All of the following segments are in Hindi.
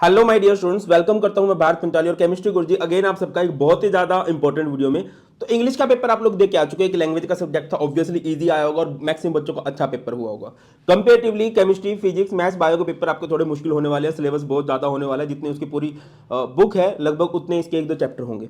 Hello my dear students, welcome करता हूं मैं भारत पंचाली और केमिस्ट्री गुरुजी अगेन आप सबका एक बहुत ही ज्यादा इंपॉर्टेंट वीडियो में। तो इंग्लिश का पेपर आप लोग देख के आ चुके हैं। एक लैंग्वेज का सब्जेक्ट था, ऑब्वियसली इजी आया होगा और मैक्सिमम बच्चों को अच्छा पेपर हुआ होगा। Comparatively chemistry, physics, maths, bio के पेपर आपको थोड़े मुश्किल होने वाले हैं। सिलेबस बहुत ज्यादा होने वाला है। जितनी उसकी पूरी बुक है लगभग उतने इसके एक दो चैप्टर होंगे,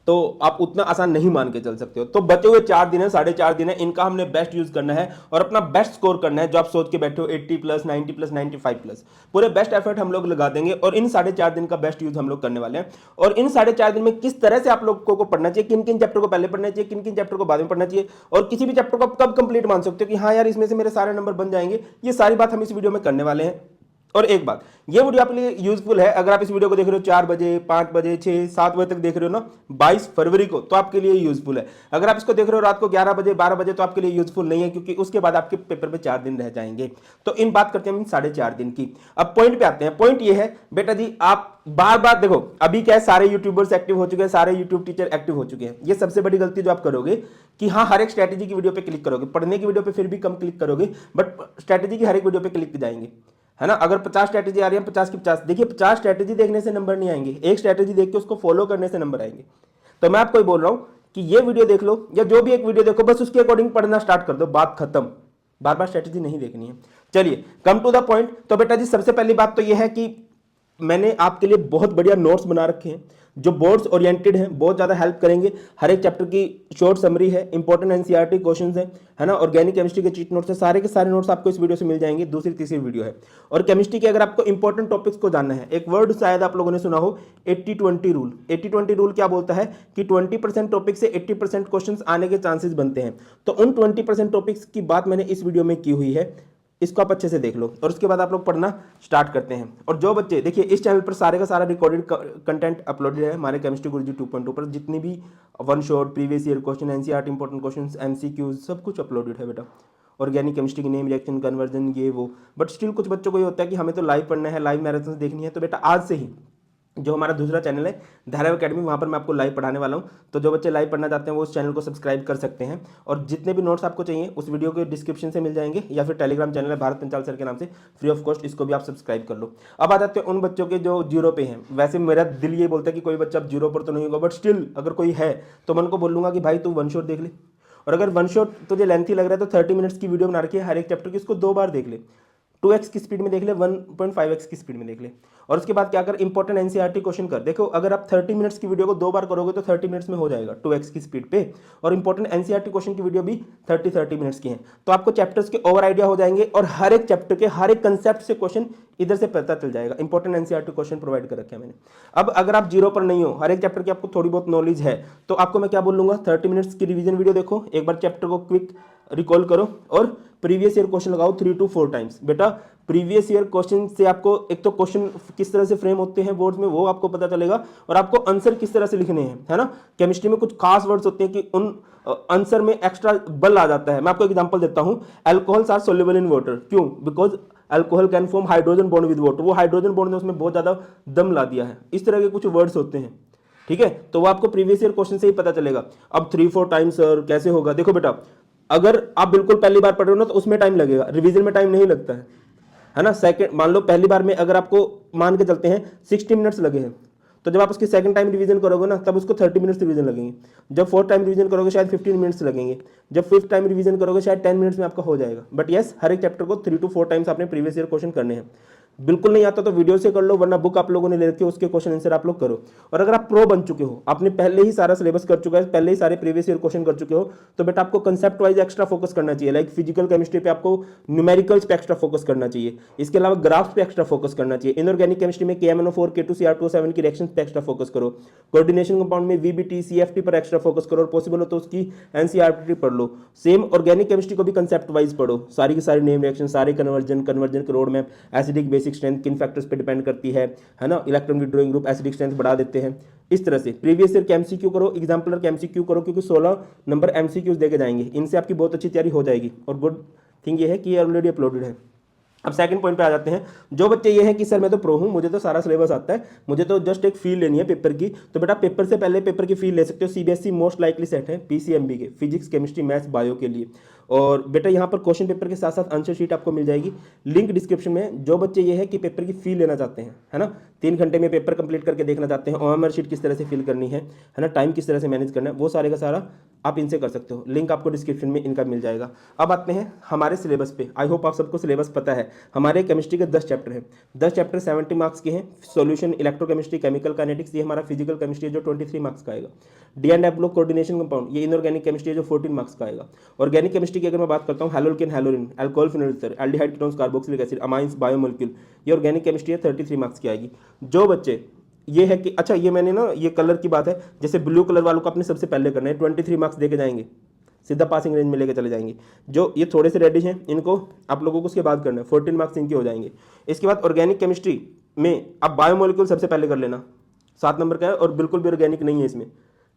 तो आप उतना आसान नहीं मान के चल सकते हो। तो बचे हुए 4 दिन है, 4.5 दिन है, इनका हमने बेस्ट यूज करना है और अपना बेस्ट स्कोर करना है। जो आप सोच के बैठे हो 80+, 90+, 95+, पूरे बेस्ट एफर्ट हम लोग लगा देंगे और इन 4.5 दिन का बेस्ट यूज हम लोग करने वाले हैं। और इन 4.5 दिन में किस तरह से आप लोगों को पढ़ना चाहिए, किन किन चैप्टर को पहले पढ़ना चाहिए, किन किन चैप्टर को बाद में पढ़ना चाहिए, और किसी भी चैप्टर को आप कब कंप्लीट मान सकते हो कि हाँ यार इसमें से मेरे सारे नंबर बन जाएंगे, ये सारी बात हम इस वीडियो में करने वाले हैं। और एक बात, ये वीडियो आपके लिए यूजफुल है। अगर आप इस वीडियो को देख रहे हो 4 बजे, 5 बजे, 6, 7 बजे तक देख रहे हो ना, 22 फरवरी को, तो आपके लिए यूजफुल है। अगर आप इसको देख रहे हो रात को 11 बजे, 12 बजे, तो आपके लिए यूजफुल नहीं है, क्योंकि उसके बाद आपके पेपर पे 4 दिन रह जाएंगे। तो इन बात करते हैं हम 4.5 दिन की। अब पॉइंट पे आते हैं। पॉइंट ये है बेटा जी, आप बार बार देखो, अभी क्या है, सारे यूट्यूबर्स एक्टिव हो चुके हैं, सारे यूट्यूब टीचर एक्टिव हो चुके हैं। ये सबसे बड़ी गलती जो आप करोगे कि हाँ हर एक स्ट्रैटेजी की वीडियो पे क्लिक करोगे, पढ़ने की वीडियो पे फिर भी कम क्लिक करोगे, बट स्ट्रैटेजी की हर एक वीडियो पे क्लिक जाएंगे, है ना। अगर 50 स्ट्रैटेजी आ रही है, 50 की 50, देखिए 50 स्ट्रैटेजी देखने से नंबर नहीं आएंगे, एक स्ट्रैटेजी देख के उसको फॉलो करने से नंबर आएंगे। तो मैं आपको बोल रहा हूं कि ये वीडियो देख लो या जो भी एक वीडियो देखो, बस उसके अकॉर्डिंग पढ़ना स्टार्ट कर दो, बात खत्म। बार बार स्ट्रैटेजी नहीं देखनी है। चलिए कम टू द पॉइंट। तो बेटा जी सबसे पहली बात तो यह है कि मैंने आपके लिए बहुत बढ़िया नोट्स बना रखे हैं जो बोर्ड्स ओरिएंटेड हैं, बहुत ज़्यादा हेल्प करेंगे। हर एक चैप्टर की शॉर्ट समरी है, इंपॉर्टेंट एनसीईआरटी क्वेश्चंस है ना। ऑर्गेनिक केमिस्ट्री के चीट नोट्स है, सारे के सारे नोट्स आपको इस वीडियो से मिल जाएंगे। दूसरी तीसरी वीडियो है। और केमिस्ट्री के अगर आपको इंपॉर्टेंट टॉपिक्स को जानना है, एक वर्ड शायद आप लोगों ने सुना हो, 80-20 रूल। 80-20 रूल क्या बोलता है कि 20% टॉपिक से 80% क्वेश्चन आने के चांसेस बनते हैं। तो उन 20% टॉपिक्स की बात मैंने इस वीडियो में की हुई है, इसको आप अच्छे से देख लो और उसके बाद आप लोग पढ़ना स्टार्ट करते हैं। और जो बच्चे देखिए, इस चैनल पर सारे का सारा रिकॉर्डेड कंटेंट अपलोडेड है हमारे केमिस्ट्री गुरुजी 2.2 पर। जितनी भी one shot, previous year question, NCERT important questions, MCQs, सब कुछ अपलोडेड है बेटा। ऑर्गेनिक केमिस्ट्री की नेम, रिएक्शन, कन्वर्जन, ये वो। बट स्टिल कुछ बच्चों को ये होता है कि हमें तो लाइव पढ़ना है, लाइव मैराथन देखनी है। तो बेटा आज से ही जो हमारा दूसरा चैनल है धाराव अकेडमी, वहाँ पर मैं आपको लाइव पढ़ाने वाला हूँ। तो जो बच्चे लाइव पढ़ना चाहते हैं वो उस चैनल को सब्सक्राइब कर सकते हैं। और जितने भी नोट्स आपको चाहिए उस वीडियो के डिस्क्रिप्शन से मिल जाएंगे, या फिर टेलीग्राम चैनल है भारत पंचाल सर के नाम से, फ्री ऑफ कॉस्ट, इसको भी आप सब्सक्राइब कर लो। अब आ जाते हैं उन बच्चों के जो जीरो पे हैं। वैसे मेरा दिल ये बोलता है कि कोई बच्चा अब जीरो पर तो नहीं होगा, बट स्टिल अगर कोई है तो मैं उनको बोलूँगा कि भाई तू वन शॉट देख ले। और अगर वन शॉट तुझे लेंथी लग रहा है तो 30 मिनट्स की वीडियो बना रखी है हर एक चैप्टर की, उसको 2 बार देख ले। 2x की स्पीड में देख ले, 1.5x की स्पीड में देख ले। और उसके बाद क्या कर, इंपॉर्टेंट एनसीईआरटी क्वेश्चन कर। देखो अगर आप 30 मिनट्स की वीडियो को 2 बार करोगे तो 30 मिनट्स में हो जाएगा 2x की स्पीड पे। और इंपॉर्टेंट एनसीईआरटी क्वेश्चन की वीडियो भी 30 मिनट्स की है। तो आपको चैप्टर्स के ओवर आइडिया हो जाएंगे और हर एक चैप्टर के हर एक कंसेप्ट से क्वेश्चन इधर से पता चल जाएगा। इंपॉर्टेंट एनसीईआरटी क्वेश्चन प्रोवाइड कर रखे हैं मैंने। अब अगर आप जीरो पर नहीं हो, हर एक चैप्टर की आपको थोड़ी बहुत नॉलेज है, तो आपको मैं क्या बोलूंगा, 30 मिनट्स की रिवीजन वीडियो देखो, एक बार चैप्टर को क्विक रिकॉल करो और प्रीवियस ईयर क्वेश्चन लगाओ 3 to 4 टाइम्स। बेटा प्रीवियस ईयर क्वेश्चन से आपको एक तो क्वेश्चन किस तरह से फ्रेम होते हैं बोर्ड में वो आपको पता चलेगा, और आपको आंसर किस तरह से लिखने हैं, है ना। केमिस्ट्री में कुछ खास वर्ड्स होते हैं कि उन आंसर में एक्स्ट्रा बल आ जाता है। मैं आपको एग्जांपल देता हूं, alcohols are soluble in water. क्यों? Because alcohol can form hydrogen bond with water. वो हाइड्रोजन बॉन्ड ने उसमें बहुत ज्यादा दम ला दिया है। इस तरह के कुछ वर्ड्स होते हैं, ठीक है। तो वो आपको प्रीवियस ईयर क्वेश्चन से ही पता चलेगा। अब 3-4 टाइम्स सर कैसे होगा? देखो बेटा, अगर आप बिल्कुल पहली बार पढ़ रहे हो ना तो उसमें टाइम लगेगा, रिवीजन में टाइम नहीं लगता है ना। सेकंड, मान लो पहली बार में अगर आपको मान के चलते हैं 60 मिनट्स लगे हैं, तो जब आप उसकी सेकंड टाइम रिवीजन करोगे ना तब उसको 30 मिनट्स रिवीजन लगेंगे। जब फोर्थ टाइम रिवीजन करोगे शायद 15 मिनट्स लगेंगे। जब फिफ्थ टाइम रिवीजन करोगे शायद 10 मिनट्स में आपका हो जाएगा। बट यस, हर एक चैप्टर को 3 to 4 टाइम्स आपने प्रीवियस ईयर क्वेश्चन करने हैं। बिल्कुल नहीं आता तो वीडियो से कर लो, वरना बुक आप लोगों ने ले रखी है, उसके क्वेश्चन आंसर आप लोग करो। और अगर आप प्रो बन चुके हो, आपने पहले ही सारा सिलेबस कर चुका है, पहले ही सारे प्रीवियस ईयर क्वेश्चन कर चुके हो, तो बेटा आपको कंसेप्ट वाइज एक्स्ट्रा फोकस करना चाहिए। लाइक फिजिकल केमिस्ट्री पे आपको न्यूमेरिकल्स पे एक्स्ट्रा फोकस करना चाहिए। इसके अलावा ग्राफ्स पे एक्स्ट्रा फोकस करना चाहिए। इनऑर्गेनिक केमिस्ट्री में KMnO4, K2CR2O7 की रिएक्शंस पे एक्स्ट्रा फोकस करो। कोऑर्डिनेशन कंपाउंड में VBT, CFT पर एक्स्ट्रा फोकस करो, और पॉसिबल हो तो उसकी एनसीईआरटी पढ़ लो। सेम ऑर्गेनिक केमिस्ट्री को भी कंसेप्ट वाइज पढ़ो, सारी की सारी नेम रिएक्शन, सारे कन्वर्जन के road map, acidic basic strength किन फैक्टर्स पे डिपेंड करती है ना। Electron withdrawing group acidic strength बढ़ा देते हैं। इस तरह से प्रीवियस ईयर के एमसीक्यू करो, एग्जाम्पलर के एमसीक्यू करो, क्योंकि 16 नंबर एमसीक्यूज देके जाएंगे। इनसे आपकी बहुत अच्छी तैयारी हो जाएगी। और गुड थिंग ये है कि ये ऑलरेडी अपलोडेड है। अब सेकंड पॉइंट पे आ जाते हैं। जो बच्चे ये हैं कि सर मैं तो प्रो हूं, मुझे तो सारा सिलेबस आता है, मुझे तो जस्ट एक फील लेनी है पेपर की, तो बेटा पेपर से पहले पेपर की फील ले सकते हो। सीबीएसई मोस्ट लाइकली सेट है पीसीएमबी के, फिजिक्स, केमिस्ट्री, मैथ्स, बायो के लिए। और बेटा यहाँ पर क्वेश्चन पेपर के साथ साथ आंसर शीट आपको मिल जाएगी, लिंक डिस्क्रिप्शन में। जो बच्चे ये है कि पेपर की फी लेना चाहते हैं, है ना, 3 घंटे में पेपर कंप्लीट करके देखना चाहते हैं, ओएमआर शीट किस तरह से फिल करनी है ना, टाइम किस तरह से मैनेज करना है, वो सारे का सारा आप इनसे कर सकते हो। लिंक आपको डिस्क्रिप्शन में इनका मिल जाएगा। अब आते हैं हमारे सिलेबस पे। आई होप आप सबको सिलेबस पता है। हमारे केमिस्ट्री के 10 चैप्टर हैं, 10 चैप्टर 70 मार्क्स के हैं। सॉल्यूशन, इलेक्ट्रोकेमिस्ट्री, केमिकल काइनेटिक्स, ये हमारा फिजिकल केमिस्ट्री जो 23 मार्क्स का आएगा। डी एंड एफ लोग कोऑर्डिनेशन कंपाउंड, ये इनऑर्गेनिक केमिस्ट्री जो 14 मार्क्स का आएगा। ऑर्गेनिक केमिस्ट्री की अगर मैं बात करता हूँ, haloalkane, haloarene, alcohol, phenol ether, aldehyde, ketones, carboxylic acid, amines, biomolecule, ये ऑर्गेनिक केमिस्ट्री है, 33 मार्क्स की आएगी। जो बच्चे ये है कि अच्छा ये मैंने ना ये कलर की बात है, जैसे ब्लू कलर वालों को अपने सबसे पहले करना है, 23 मार्क्स देके जाएंगे, सीधा पासिंग रेंज में लेके चले जाएंगे। जो ये थोड़े से रेडिश हैं इनको आप लोगों को उसके बाद करना है, 14 मार्क्स इनके हो जाएंगे। इसके बाद ऑर्गेनिक केमिस्ट्री में अब बायोमोलिक्यूल सबसे पहले कर लेना, 7 नंबर का है और बिल्कुल भी ऑर्गेनिक नहीं है इसमें,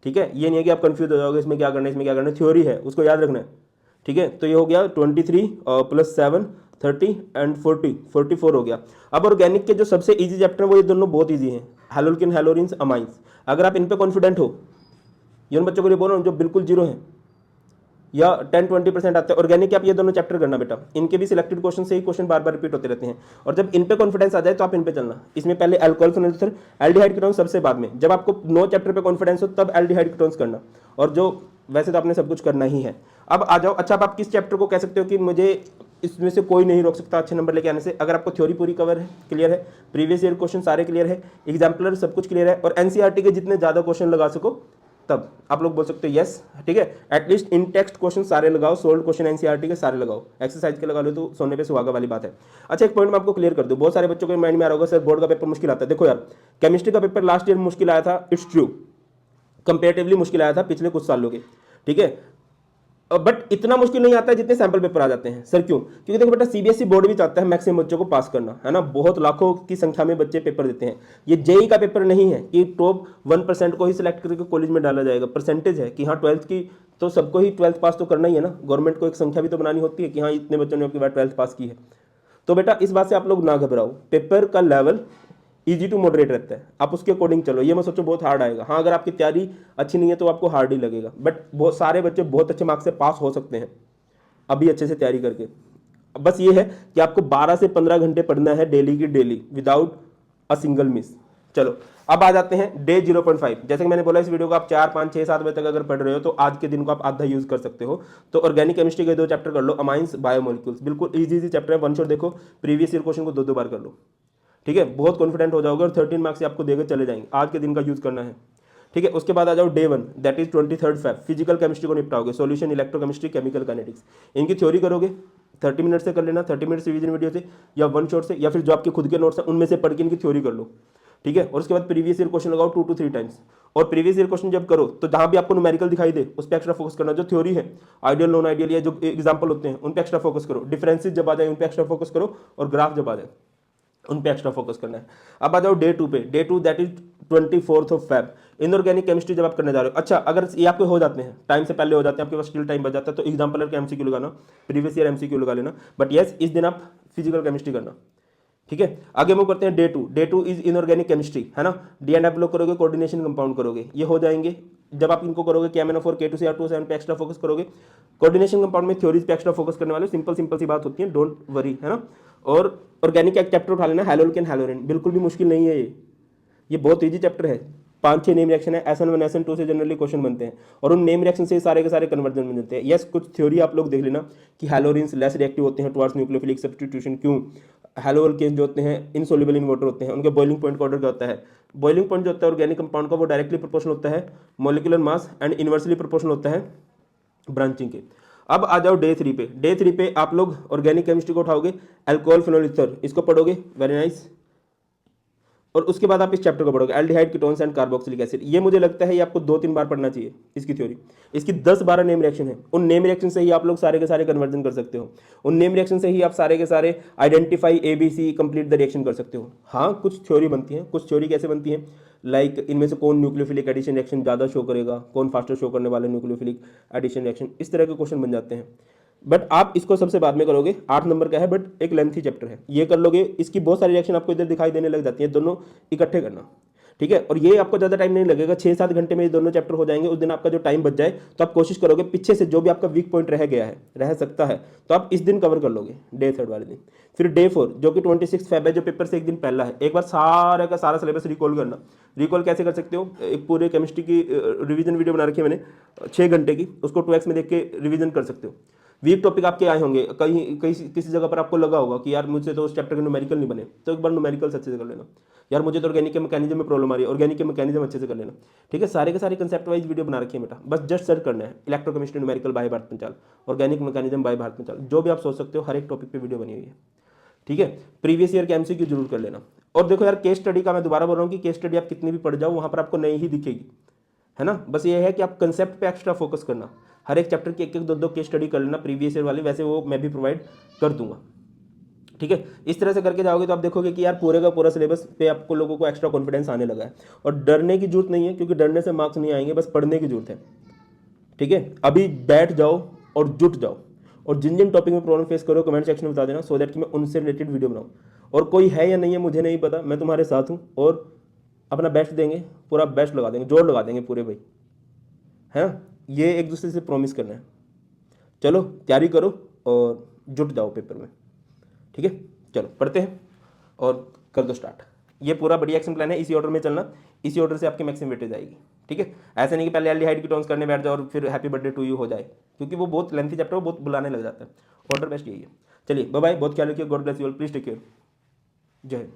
ठीक है। ये नहीं है कि आप कंफ्यूज हो जाओगे इसमें क्या करना है, इसमें क्या करना है, थ्योरी है, उसको याद रखना है, ठीक है। तो ये हो गया 23 प्लस 7 30 एंड 40 44 हो गया। अब ऑर्गेनिक के जो सबसे इजी चैप्टर है वो ये दोनों बहुत इजी हैं, हैलोल्केन, हैलोरिन्स, अमाइंस। अगर आप इन पे कॉन्फिडेंट हो, ये उन बच्चों को ये बोल रहा हूँ जो बिल्कुल जीरो हैं या 10-20% आते हैं, ऑर्गेनिक आप ये दोनों चैप्टर करना बेटा, इनके भी सिलेक्टेड क्वेश्चन से ही क्वेश्चन बार बार रिपीट होते रहते हैं। और जब इन पे कॉन्फिडेंस आ जाए तो आप इन पे चलना, इसमें पहले alcohol, phenol ether, aldehyde, ketones सबसे बाद में। जब आपको 9 चैप्टर पे कॉन्फिडेंस हो तब एल्डिहाइड, कीटोन्स करना, और जो वैसे तो आपने सब कुछ करना ही है। अब आ जाओ, अच्छा आप किस चैप्टर को कह सकते हो कि मुझे इसमें से कोई नहीं रोक सकता अच्छे नंबर लेके आने से, अगर आपको थ्योरी पूरी कवर है, क्लियर है, प्रीवियस ईयर क्वेश्चन सारे क्लियर है, एग्जाम्पलर सब कुछ क्लियर है, और एनसीईआरटी के जितने ज्यादा क्वेश्चन लगा सको तब आप लोग बोल सकते हो यस, ठीक है। एटलीस्ट इन टेक्स्ट क्वेश्चन सारे लगाओ, सोल्ड क्वेश्चन एनसीईआरटी के सारे लगाओ, एक्सरसाइज के लगा लो तो सोने पे सुहागा वाली बात है। अच्छा एक पॉइंट मैं आपको क्लियर कर दूं, बहुत सारे बच्चों के माइंड में आ रहा होगा सर बोर्ड का पेपर मुश्किल आता है। देखो यार, केमिस्ट्री का पेपर लास्ट ईयर मुश्किल आया था, इट्स ट्रू, कंपेरेटिवली मुश्किल आया था पिछले कुछ सालों के, ठीक है, बट इतना मुश्किल नहीं आता है जितने सैंपल पेपर आ जाते हैं। सर क्यों? क्योंकि देखो बेटा सीबीएसई बोर्ड भी चाहता है मैक्सिमम बच्चों को पास करना, है ना, बहुत लाखों की संख्या में बच्चे पेपर देते हैं। ये जेई का पेपर नहीं है कि टॉप 1% को ही सिलेक्ट करके कॉलेज में डाला जाएगा, परसेंटेज है कि हाँ 12th की तो सबको ही 12th पास तो करना ही है ना, गवर्नमेंट को एक संख्या भी तो बनानी होती है कि हाँ इतने बच्चों ने आपकी बार 12th पास की है। तो बेटा इस बात से आप लोग ना घबराओ, पेपर का लेवल इजी टू मॉडरेट रहता है, आप उसके अकॉर्डिंग चलो, ये मत सोचो बहुत हार्ड आएगा। हाँ अगर आपकी तैयारी अच्छी नहीं है तो आपको हार्ड ही लगेगा, बट बहुत सारे बच्चे बहुत अच्छे मार्क्स से पास हो सकते हैं अभी अच्छे से तैयारी करके। बस ये है कि आपको 12 से 15 घंटे पढ़ना है डेली की daily, without a single miss. चलो अब आ जाते हैं डे 0.5। जैसे कि मैंने बोला इस वीडियो को आप 4, 5, 6, 7 बजे तक अगर पढ़ रहे हो तो आज के दिन को आप आधा यूज कर सकते हो। तो ऑर्गेनिक केमिस्ट्री के 2 चैप्टर कर लो, अमाइंस, बायोमोलिक्यूल्स, बिल्कुल इजी चैप्टर है, वन शॉट देखो, प्रीवियस ईयर क्वेश्चन को 2-2 बार कर लो, ठीक है, बहुत कॉन्फिडेंट हो जाओगे और 13 मार्क्स से आपको देकर चले जाएंगे। आज के दिन का यूज करना है, ठीक है। उसके बाद आ जाओ day 1, that is 23 Feb, physical chemistry को निपटाओगे, सॉल्यूशन, इलेक्ट्रोकेमिस्ट्री, केमिकल काइनेटिक्स, इनकी थ्योरी करोगे, 30 मिनट से कर लेना, 30 मिनट्स रिवीजन वीडियो से या वन शॉट से, या फिर जो आपके खुद के नोट्स हैं उनमें से पढ़ के इनकी थ्योरी कर लो, ठीक है। और उसके बाद प्रीवियस ईयर क्वेश्चन लगाओ 2 to 3 टाइम्स, और प्रीवियस ईयर क्वेश्चन जब करो तो जहां भी आपको न्यूमेरिकल दिखाई दे उस पर एक्स्ट्रा फोकस करना, जो थ्योरी है, आइडियल, नॉन आइडियल या जो एग्जाम्पल होते हैं उन पर एक्स्ट्रा फोकस करो, डिफरेंसेस जब आ जाए उन पर एक्स्ट्रा फोकस करो, और ग्राफ जब आ जाए उन पे एक्स्ट्रा फोकस करना है। अब आ जाओ डे 2 पे, day 2 that is 24 Feb, inorganic chemistry जब आप करने जा रहे हो। अच्छा अगर ये आपके हो जाते हैं, टाइम से पहले हो जाते हैं, आपके पास स्टिल टाइम बच जाता है, तो एग्जाम्पलर के एमसीक्यू लगाना, प्रीवियस ईयर एमसीक्यू लगा लेना, बट यस इस दिन आप फिजिकल केमिस्ट्री करना, ठीक है। आगे मूव करते हैं day 2, day 2 is inorganic chemistry, है ना, डी एंड एफ लोग करोगे, कोऑर्डिनेशन कंपाउंड करोगे, ये हो जाएंगे। जब आप इनको करोगे KMnO4 K2 R2 पे एक्स्ट्रा फोकस करोगे, कोऑर्डिनेशन कंपाउंड में थ्योरीज पे एक्स्ट्रा फोकस करने वाले, सिंपल सी बात होती है, डोंट वरी, है ना। और ऑर्गेनिक का एक चैप्टर उठा लेना, हैलोल्केन, हैलोरिन, बिल्कुल भी मुश्किल नहीं है ये बहुत इजी चैप्टर है, 5-6 नेम रिएक्शन है, SN1 SN2 से जनरली क्वेश्चन बनते हैं, और उन नेम रिएक्शन से सारे के सारे कन्वर्जन बन जाते हैं। यस कुछ थ्योरी आप लोग देख लेना कि हैलोरिन्स लेस रिएक्टिव होते हैं टुवर्ड्स न्यूक्लियोफिलिक सब्स्टिट्यूशन, क्यों, हैलोअल्केन्स जो होते हैं इनसोल्युबल इन वाटर होते हैं, उनके बॉइलिंग पॉइंट का ऑर्डर क्या होता है, बॉइलिंग पॉइंट जो होता है ऑर्गेनिक कंपाउंड का वो डायरेक्टली प्रोपोर्शनल होता है molecular mass and inversely proportional होता है ब्रांचिंग के। अब आ जाओ डे 3 पे, डे 3 पे आप लोग ऑर्गेनिक केमिस्ट्री को उठाओगे, अल्कोहल, फिनोल ईथर, इसको पढ़ोगे, वेरी नाइस। और उसके बाद आप इस चैप्टर को पढ़ोगे, aldehyde, ketones and carboxylic acid. ये मुझे लगता है ये आपको 2-3 बार पढ़ना चाहिए इसकी थ्योरी। इसकी 10-12 नेम रिएक्शन है, उन नेम रिएक्शन से ही आप लोग सारे के सारे कन्वर्जन कर सकते हो, उन नेम रिएक्शन से ही आप सारे के सारे identify ABC complete the reaction कर सकते हो। हाँ कुछ थ्योरी बनती है, कुछ थ्योरी कैसे बनती है, लाइक इनमें से कौन न्यूक्लियोफिलिक एडिशन रिएक्शन ज़्यादा शो करेगा, कौन फास्टर शो करने वाले न्यूक्लियोफिलिक एडिशन रिएक्शन, इस तरह के क्वेश्चन बन जाते हैं। बट आप इसको सबसे बाद में करोगे, 8 नंबर का है बट एक लेंथी चैप्टर है, ये कर लोगे। इसकी बहुत सारी रिएक्शन आपको इधर दिखाई देने लग जाती है, दोनों इकट्ठे करना, ठीक है। और ये आपको ज़्यादा टाइम नहीं लगेगा, 6-7 घंटे में ये दोनों चैप्टर हो जाएंगे। उस दिन आपका जो टाइम बच जाए तो आप कोशिश करोगे पीछे से जो भी आपका वीक पॉइंट रह गया है, रह सकता है, तो आप इस दिन कवर कर लोगे, डे 3 वाले दिन। फिर डे 4 जो कि 26 फेब है, जो पेपर से एक दिन पहला है, एक बार सारा का सारा सिलेबस रिकॉल करना। रिकॉल कैसे कर सकते हो, एक पूरे केमिस्ट्री की रिवीजन वीडियो बना रखी है मैंने 6 घंटे की, उसको 2x में देख के रिवीजन कर सकते हो। वीक टॉपिक आपके आए होंगे, कहीं कहीं किसी जगह पर आपको लगा होगा कि यार मुझसे तो उस चैप्टर के न्यूमेरिकल नहीं बने, तो एक बार न्यूमेरिकल्स अच्छे से कर लेना। यार मुझे तो ऑर्गेनिक के मैकेनिज्म में प्रॉब्लम आ रही है, ऑर्गेनिक के मैकेनिज्म अच्छे से कर लेना। ठीक है, सारे के सारे कंसेप्ट वाइज वीडियो बना रखी है बेटा, बस जस्ट सर्च करना है electrochemistry numerical by Bharat Panchal, organic mechanism by Bharat Panchal, जो भी आप सोच सकते हो हर एक टॉपिक पे वीडियो बनी हुई है। ठीक है, प्रीवियस ईयर के एमसीक्यू जरूर कर लेना। और देखो यार, केस स्टडी का मैं दोबारा बोल रहा हूँ कि केस स्टडी आप कितनी भी पढ़ जाओ वहाँ पर आपको नई ही दिखेगी, है ना। बस ये है कि आप कंसेप्ट पे एक्स्ट्रा फोकस करना, हर एक चैप्टर की एक एक दो दो केस स्टडी कर लेना प्रीवियस ईयर वाली, वैसे वो मैं भी प्रोवाइड कर दूंगा। ठीक है, इस तरह से करके जाओगे तो आप देखोगे कि यार पूरे का पूरा सिलेबस पे आपको लोगों को एक्स्ट्रा कॉन्फिडेंस आने लगा है। और डरने की जरूरत नहीं है, क्योंकि डरने से मार्क्स नहीं आएंगे, बस पढ़ने की जरूरत है। ठीक है, अभी बैठ जाओ और जुट जाओ, और जिन जिन टॉपिक में प्रॉब्लम फेस करो कमेंट सेक्शन में बता देना, सो दैट कि मैं उनसे रिलेटेड वीडियो बनाऊँ। और कोई है या नहीं है मुझे नहीं पता, मैं तुम्हारे साथ हूँ, और अपना बेस्ट देंगे, पूरा बेस्ट लगा देंगे, जोर लगा देंगे पूरे भाई, है ना। ये एक दूसरे से प्रॉमिस करना है। चलो तैयारी करो और जुट जाओ पेपर में। ठीक है, चलो पढ़ते हैं और कर दो स्टार्ट। ये पूरा बढ़िया एक्शन प्लान है, इसी ऑर्डर में चलना, इसी ऑर्डर से आपकी मैक्सिमम वेटेज आएगी। ठीक है, ऐसे नहीं कि पहले एल्डिहाइड कीटोन्स करने बैठ जाओ और फिर हैप्पी बर्थडे टू यू हो जाए, क्योंकि वो बहुत लेंथी चैप्टर, वो बहुत बुलाने लग जाता है। ऑर्डर बेस्ट यही है। चलिए बाय बाय, बहुत ख्याल रखिए, God bless you all, please take care, Jai Hind.